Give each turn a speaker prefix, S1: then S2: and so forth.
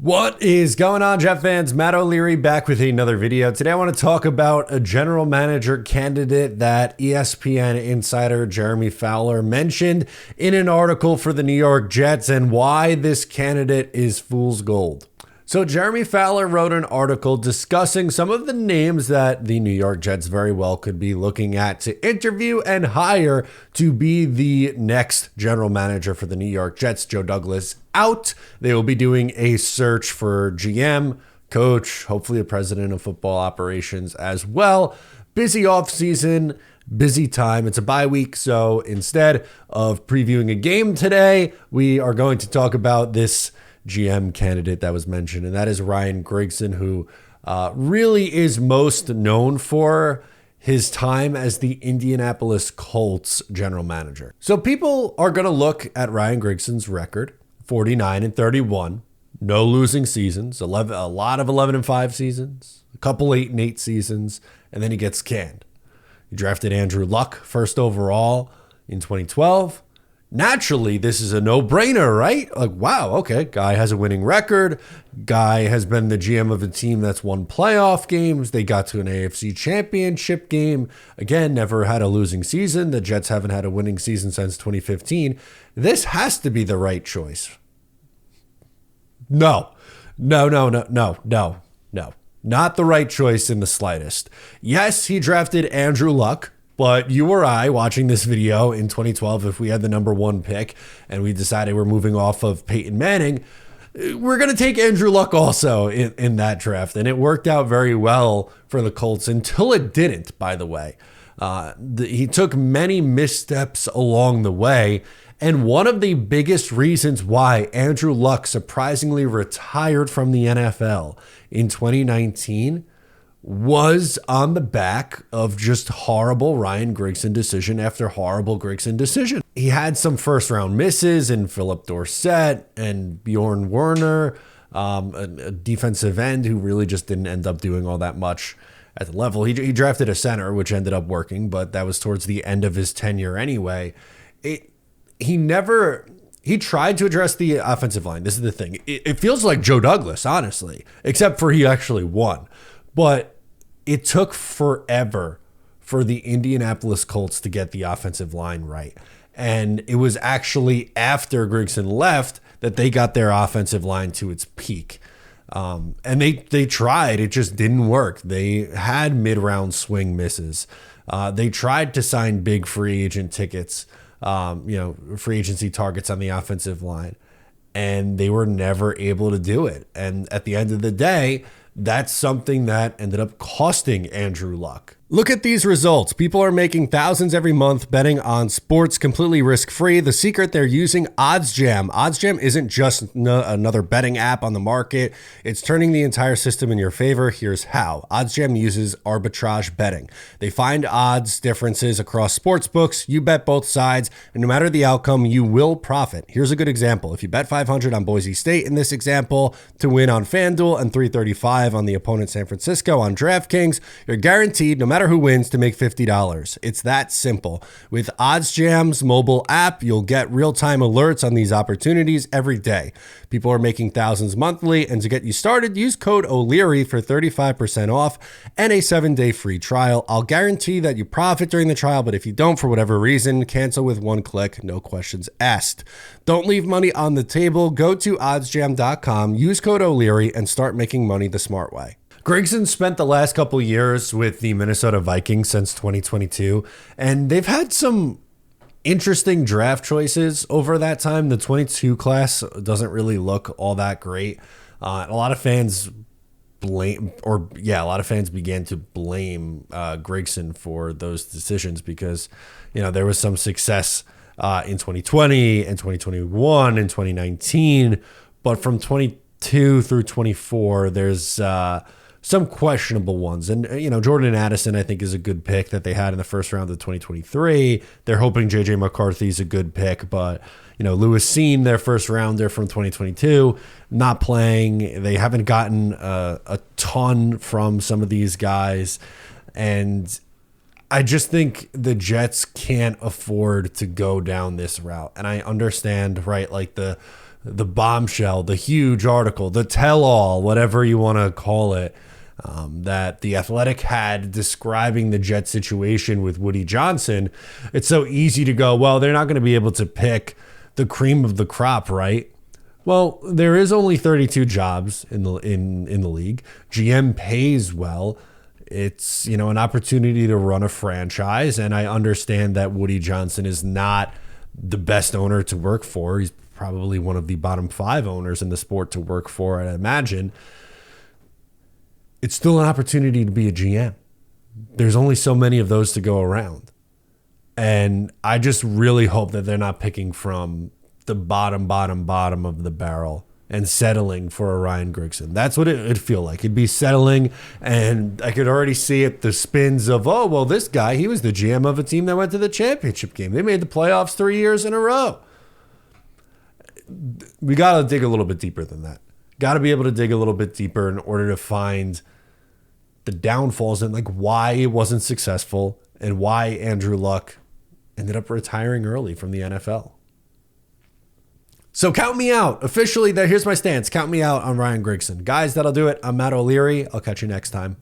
S1: What is going on, Jet fans? Matt O'Leary back with another video. Today I want to talk about a general manager candidate that ESPN insider Jeremy Fowler mentioned in an article for the New York Jets and why this candidate is fool's gold. So Jeremy Fowler wrote an article discussing some of the names that the New York Jets very well could be looking at to interview and hire to be the next general manager for the New York Jets. Joe Douglas out. They will be doing a search for GM, coach, hopefully a president of football operations as well. Busy offseason, busy time. It's a bye week, so instead of previewing a game today, we are going to talk about this GM candidate that was mentioned, and that is Ryan Grigson, who really is most known for his time as the Indianapolis Colts general manager. So people are going to look at Ryan Grigson's record, 49-31, no losing seasons, a lot of 11-5 seasons, a couple 8-8 seasons, and then he gets canned. He drafted Andrew Luck first overall in 2012. Naturally, this is a no-brainer, right? Like, wow, okay, guy has a winning record. Guy has been the GM of a team that's won playoff games. They got to an AFC championship game. Again, never had a losing season. The Jets haven't had a winning season since 2015. This has to be the right choice. No. Not the right choice in the slightest. Yes, he drafted Andrew Luck. But you or I watching this video in 2012, if we had the number one pick and we decided we're moving off of Peyton Manning, we're going to take Andrew Luck also in that draft. And it worked out very well for the Colts until it didn't, by the way. He took many missteps along the way. And one of the biggest reasons why Andrew Luck surprisingly retired from the NFL in 2019 was on the back of just horrible Ryan Grigson decision after horrible Grigson decision. He had some first round misses in Philip Dorsett and Bjorn Werner, a defensive end who really just didn't end up doing all that much at the level. He drafted a center, which ended up working, but that was towards the end of his tenure anyway. He tried to address the offensive line. This is the thing. It feels like Joe Douglas, honestly, except for he actually won. But it took forever for the Indianapolis Colts to get the offensive line right. And it was actually after Grigson left that they got their offensive line to its peak. And they tried. It just didn't work. They had mid-round swing misses. They tried to sign big free agent tickets, free agency targets on the offensive line. And they were never able to do it. And at the end of the day, that's something that ended up costing Andrew Luck. Look at these results. People are making thousands every month betting on sports completely risk-free. The secret, they're using OddsJam. OddsJam isn't just another betting app on the market. It's turning the entire system in your favor. Here's how. OddsJam uses arbitrage betting. They find odds differences across sports books. You bet both sides, and no matter the outcome, you will profit. Here's a good example. If you bet $500 on Boise State in this example to win on FanDuel and $335 on the opponent San Francisco on DraftKings, you're guaranteed, no matter who wins, to make $50. It's that simple. With OddsJam's mobile app, you'll get real-time alerts on these opportunities every day. People are making thousands monthly, and to get you started, use code O'Leary for 35% off and a 7-day free trial. I'll guarantee that you profit during the trial, but if you don't for whatever reason, cancel with one click, no questions asked. Don't leave money on the table. Go to oddsjam.com, use code O'Leary, and start making money the smart way. Grigson spent the last couple years with the Minnesota Vikings since 2022, and they've had some interesting draft choices over that time. The 22 class doesn't really look all that great. A lot of fans began to blame Grigson for those decisions because, there was some success in 2020 and 2021 and 2019, but from 22 through 24, there's some questionable ones. And, Jordan Addison, I think, is a good pick that they had in the first round of 2023. They're hoping J.J. McCarthy is a good pick, but, Lewis Seen, their first rounder from 2022, not playing. They haven't gotten a ton from some of these guys. And I just think the Jets can't afford to go down this route. And I understand, right, like the the bombshell, the huge article, the tell-all, whatever you want to call it, that The Athletic had describing the Jet situation with Woody Johnson, it's so easy to go, well, they're not going to be able to pick the cream of the crop, right? Well, there is only 32 jobs in the league. GM pays well. It's, you know, an opportunity to run a franchise, and I understand that Woody Johnson is not the best owner to work for. He's probably one of the bottom 5 owners in the sport to work for, I imagine. It's still an opportunity to be a GM. There's only so many of those to go around. And I just really hope that they're not picking from the bottom of the barrel and settling for a Ryan Grigson. That's what it'd feel like. It'd be settling, and I could already see it, the spins of, oh, well, this guy, he was the GM of a team that went to the championship game. They made the playoffs 3 years in a row. We got to dig a little bit deeper than that. Got to be able to dig a little bit deeper in order to find the downfalls and like why it wasn't successful and why Andrew Luck ended up retiring early from the NFL. So count me out. Officially, here's my stance. Count me out on Ryan Grigson. Guys, that'll do it. I'm Matt O'Leary. I'll catch you next time.